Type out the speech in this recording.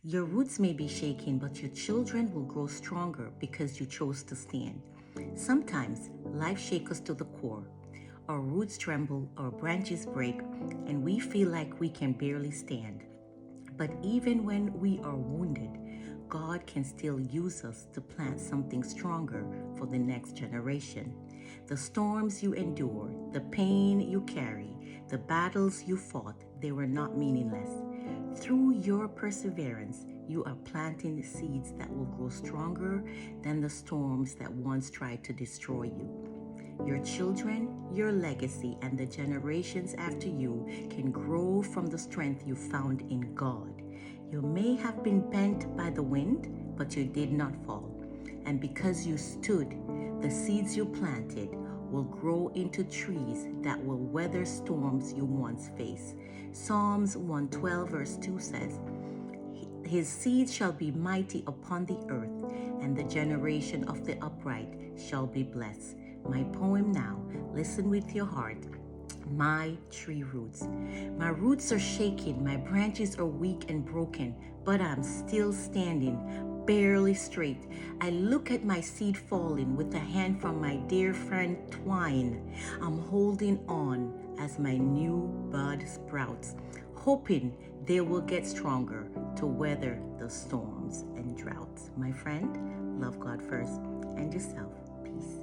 Your roots may be shaking, but your children will grow stronger because you chose to stand. Sometimes life shakes us to the core. Our roots tremble, our branches break, and we feel like we can barely stand. But even when we are wounded, God can still use us to plant something stronger for the next generation. The storms you endure, the pain you carry, the battles you fought, they were not meaningless. Through your perseverance, you are planting seeds that will grow stronger than the storms that once tried to destroy you. Your children, your legacy, and the generations after you can grow from the strength you found in God. You may have been bent by the wind, but you did not fall. And because you stood, the seeds you planted will grow into trees that will weather storms you once faced. Psalms 112 verse 2 says, His seed shall be mighty upon the earth, and the generation of the upright shall be blessed. My poem now, listen with your heart. My tree roots. My roots are shaking, my branches are weak and broken, but I'm still standing, barely straight. I look at my seed falling with a hand from my dear friend Twine. I'm holding on as my new bud sprouts, hoping they will get stronger to weather the storms and droughts. My friend, love God first and yourself. Peace.